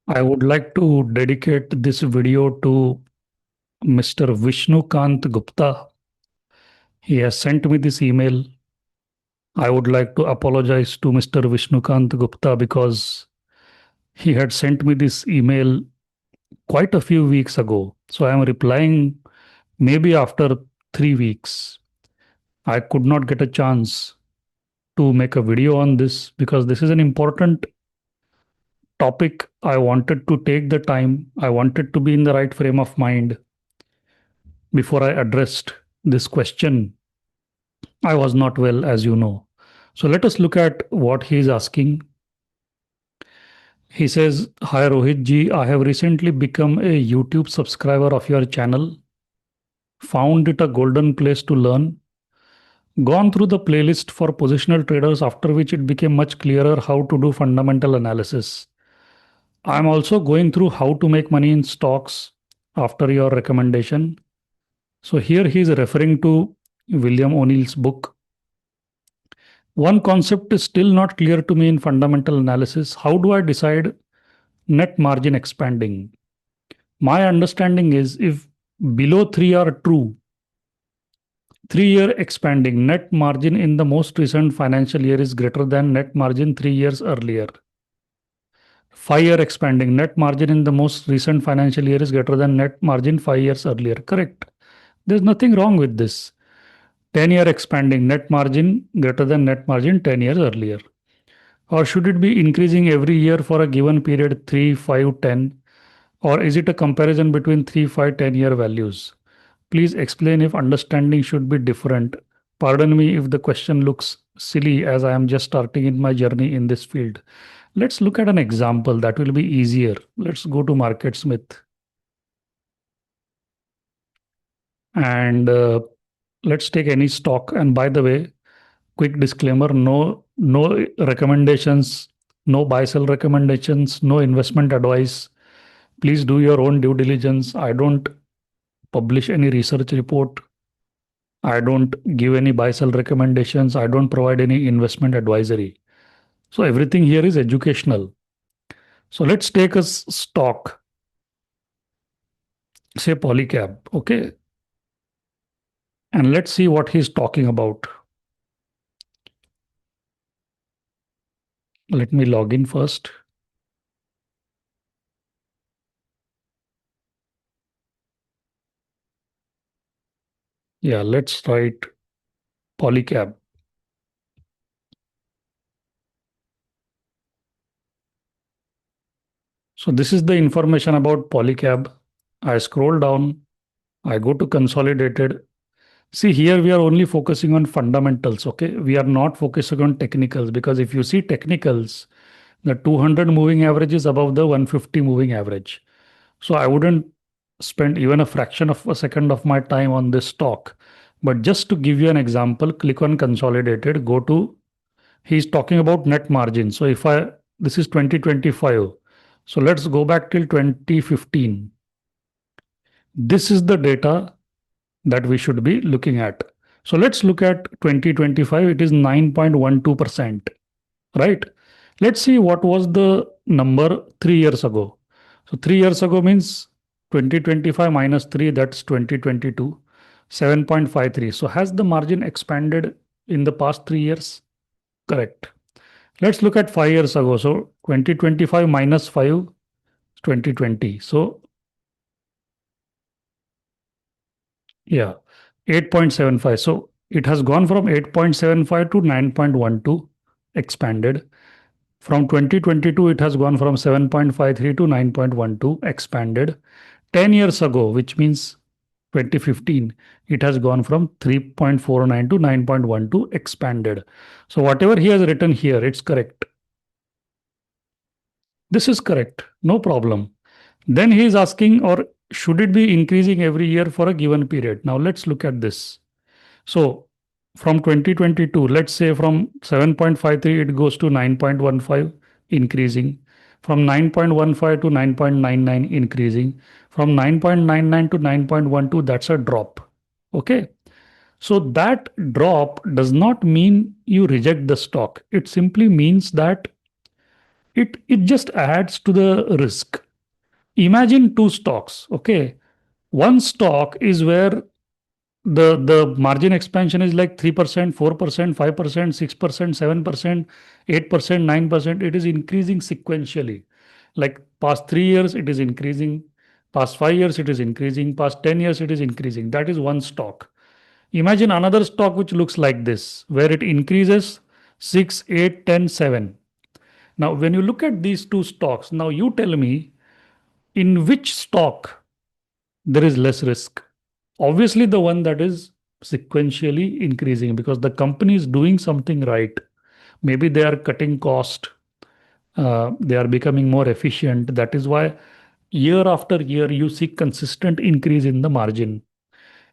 I would like to dedicate this video to Mr. Vishnukant Gupta. He has sent me this email. I would like to apologize to Mr. Vishnukant Gupta because he had sent me this email quite a few weeks ago. So I am replying maybe after 3 weeks. I could not get a chance to make a video on this because this is an important topic. I wanted to take the time, I wanted to be in the right frame of mind before I addressed this question. I was not well, as you know. So let us look at what he is asking. He says, Hi Rohit ji, I have recently become a YouTube subscriber of your channel, found it a golden place to learn, gone through the playlist for positional traders, after which it became much clearer how to do fundamental analysis. I'm also going through how to make money in stocks after your recommendation. So here he is referring to William O'Neill's book. One concept is still not clear to me in fundamental analysis. How do I decide net margin expanding? My understanding is if below 3 are true, 3-year expanding net margin in the most recent financial year is greater than net margin 3 years earlier. 5-year expanding net margin in the most recent financial year is greater than net margin 5 years earlier. Correct. There's nothing wrong with this. 10-year expanding net margin greater than net margin 10 years earlier. Or should it be increasing every year for a given period 3, 5, 10? Or is it a comparison between 3, 5, 10-year values? Please explain if understanding should be different. Pardon me if the question looks silly as I am just starting in my journey in this field. Let's look at an example that will be easier. Let's go to MarketSmith and let's take any stock. And by the way, quick disclaimer, no recommendations, no buy sell recommendations, no investment advice. Please do your own due diligence. I don't publish any research report. I don't give any buy sell recommendations. I don't provide any investment advisory. So everything here is educational. So let's take a stock, say Polycab, okay? And let's see what he's talking about. Let me log in first. Yeah, let's write Polycab. So this is the information about Polycab. I scroll down, I go to consolidated. See, here we are only focusing on fundamentals, okay? We are not focusing on technicals because if you see technicals, the 200 moving average is above the 150 moving average. So I wouldn't spend even a fraction of a second of my time on this stock. But just to give you an example, click on consolidated, go to, he's talking about net margin. So if this is 2025. So let's go back till 2015. This is the data that we should be looking at. So let's look at 2025. It is 9.12%, right? Let's see what was the number 3 years ago. So 3 years ago means 2025 minus 3, that's 2022, 7.53. So has the margin expanded in the past 3 years? Correct. Let's look at 5 years ago. So 2025 minus 5, 2020. So yeah, 8.75. So it has gone from 8.75 to 9.12, expanded. From 2022, it has gone from 7.53 to 9.12, expanded. 10 years ago, which means 2015, it has gone from 3.49 to 9.12, expanded. So whatever he has written here, it's correct. This is correct, no problem. Then he is asking, or should it be increasing every year for a given period? Now let's look at this. So from 2022, let's say from 7.53, it goes to 9.15, increasing. From 9.15 to 9.99, increasing. From 9.99 to 9.12, that's a drop. Okay. So that drop does not mean you reject the stock. It simply means that it just adds to the risk. Imagine two stocks. Okay. One stock is where the margin expansion is like 3%, 4%, 5%, 6%, 7%, 8%, 9%. It is increasing sequentially. Like past 3 years, it is increasing. Past 5 years, it is increasing. Past 10 years, it is increasing. That is one stock. Imagine another stock which looks like this, where it increases 6, 8, 10, 7. Now, when you look at these two stocks, now you tell me in which stock there is less risk. Obviously, the one that is sequentially increasing because the company is doing something right. Maybe they are cutting cost, they are becoming more efficient. That is why year after year you see consistent increase in the margin.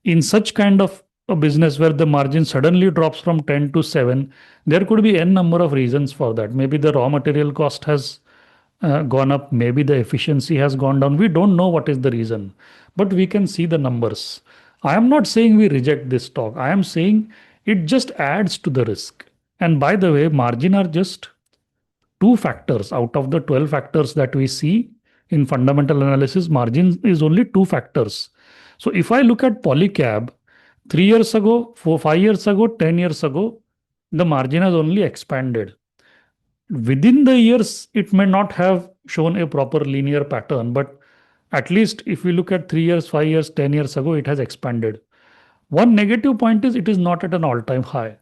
In such kind of a business where the margin suddenly drops from 10 to 7, there could be n number of reasons for that. Maybe the raw material cost has gone up, maybe the efficiency has gone down. We don't know what is the reason, but we can see the numbers. I am not saying we reject this stock. I am saying it just adds to the risk. And by the way, margin are just two factors out of the 12 factors that we see in fundamental analysis. Margin is only two factors. So if I look at Polycab, 3 years ago, 5 years ago, 10 years ago, the margin has only expanded. Within the years, it may not have shown a proper linear pattern, but at least if we look at 3 years, 5 years, 10 years ago, it has expanded. One negative point is it is not at an all time high.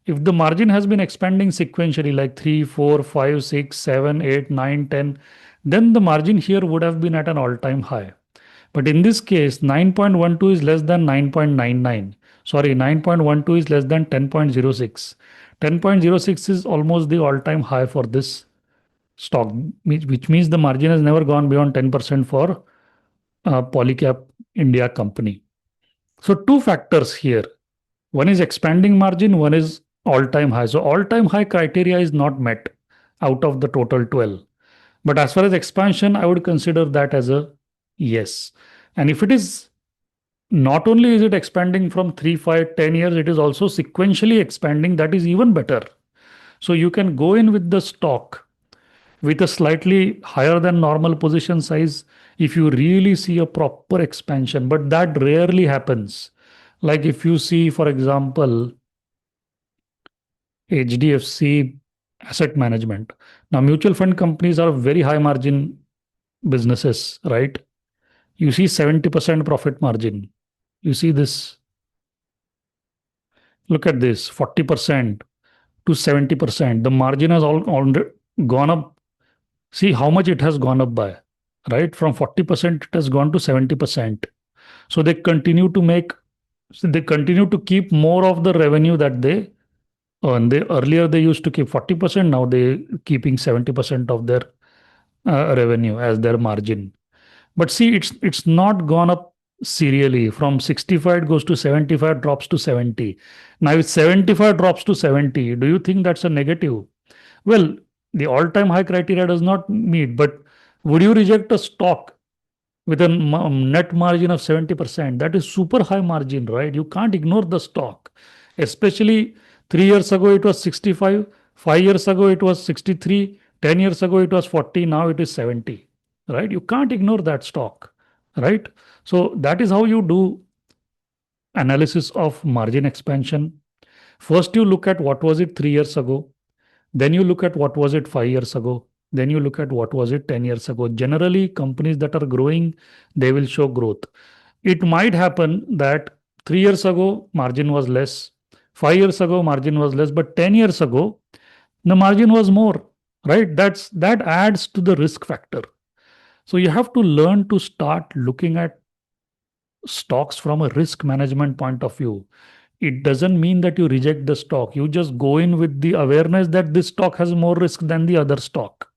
If the margin has been expanding sequentially like 3, 4, 5, 6, 7, 8, 9, 10, then the margin here would have been at an all time high. But in this case, 9.12 is less than 9.99. Sorry, 9.12 is less than 10.06. 10.06 is almost the all time high for this stock, which means the margin has never gone beyond 10% for Polycap India company. So, two factors here. One is expanding margin, one is all time high. So, all time high criteria is not met out of the total 12. But as far as expansion, I would consider that as a yes. And if it is not only is it expanding from 3, 5, 10 years, it is also sequentially expanding. That is even better. So you can go in with the stock with a slightly higher than normal position size if you really see a proper expansion. But that rarely happens. Like if you see, for example, HDFC asset management. Now, mutual fund companies are very high margin businesses, right? You see 70% profit margin. You see this. Look at this 40% to 70%. The margin has all gone up. See how much it has gone up by, right? From 40%, it has gone to 70%. So they continue to keep more of the revenue that they earn. Earlier they used to keep 40%, now they keeping 70% of their revenue as their margin. But see, it's not gone up serially. From 65 it goes to 75, drops to 70. Now if 75 drops to 70, do you think that's a negative? Well, the all-time high criteria does not meet, but would you reject a stock with a net margin of 70%? That is super high margin, right? You can't ignore the stock. Especially 3 years ago it was 65, 5 years ago it was 63, 10 years ago it was 40, now it is 70, right? You can't ignore that stock, right? So that is how you do analysis of margin expansion. First, you look at what was it 3 years ago. Then you look at what was it 5 years ago. Then you look at what was it 10 years ago. Generally, companies that are growing, they will show growth. It might happen that 3 years ago, margin was less. 5 years ago, margin was less. But 10 years ago, the margin was more, right? That adds to the risk factor. So you have to learn to start looking at stocks from a risk management point of view. It doesn't mean that you reject the stock. You just go in with the awareness that this stock has more risk than the other stock.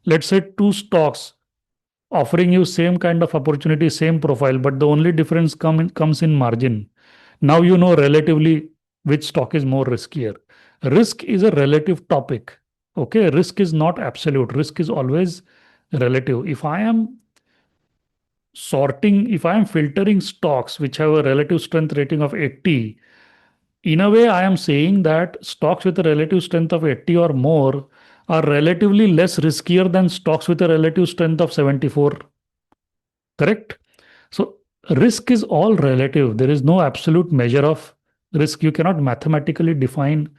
Let's say two stocks offering you same kind of opportunity, same profile, but the only difference comes in margin. Now you know relatively which stock is more riskier. Risk is a relative topic. Okay, risk is not absolute. Risk is always relative. If I am filtering stocks which have a relative strength rating of 80, in a way, I am saying that stocks with a relative strength of 80 or more are relatively less riskier than stocks with a relative strength of 74. Correct? So risk is all relative. There is no absolute measure of risk. You cannot mathematically define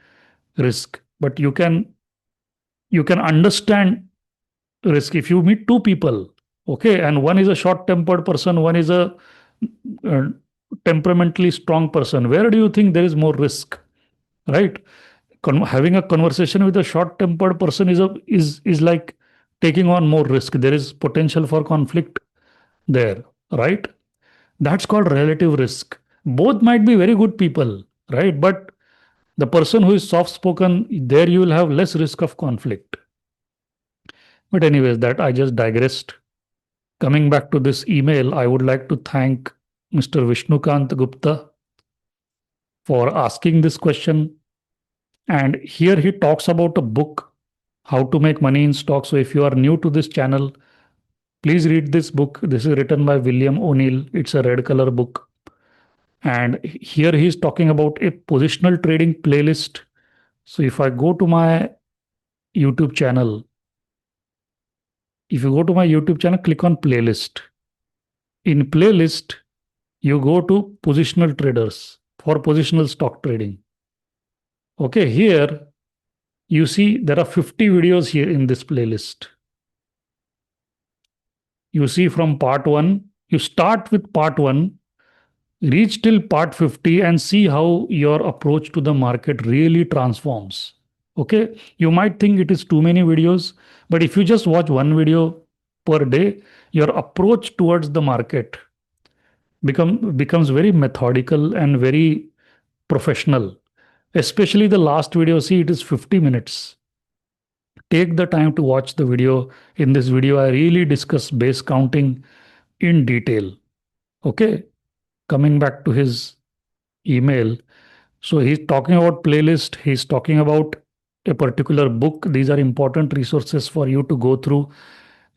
risk, but you can understand risk. If you meet two people, okay, and one is a short tempered person, one is a uh, temperamentally strong person, where do you think there is more risk, right? Having a conversation with a short tempered person is like taking on more risk. There is potential for conflict there, right? That's called relative risk. Both might be very good people, right? But the person who is soft spoken, there you will have less risk of conflict. But anyways, that I just digressed. Coming back to this email, I would like to thank Mr. Vishnukant Gupta for asking this question. And here he talks about a book, How to Make Money in Stocks. So if you are new to this channel, please read this book. This is written by William O'Neill. It's a red color book. And here he's talking about a positional trading playlist. So if I go to my YouTube channel, if you go to my YouTube channel, click on playlist. In playlist, you go to positional traders for positional stock trading. Okay, here you see there are 50 videos here in this playlist. You see from part 1, you start with part 1, reach till part 50 and see how your approach to the market really transforms. Okay, you might think it is too many videos, but if you just watch one video per day, your approach towards the market becomes very methodical and very professional. Especially the last video, see, it is 50 minutes. Take the time to watch the video. In this video, I really discuss base counting in detail. Okay, coming back to his email. So he's talking about playlist, he's talking about a particular book. These are important resources for you to go through.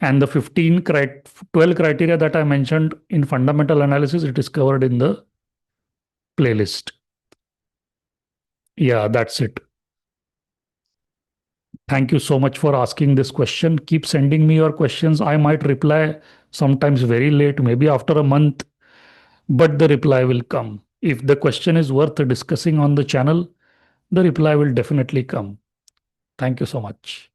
And the 12 criteria that I mentioned in fundamental analysis, it is covered in the playlist. Yeah, that's it. Thank you so much for asking this question. Keep sending me your questions. I might reply sometimes very late, maybe after a month, but the reply will come. If the question is worth discussing on the channel, the reply will definitely come. Thank you so much.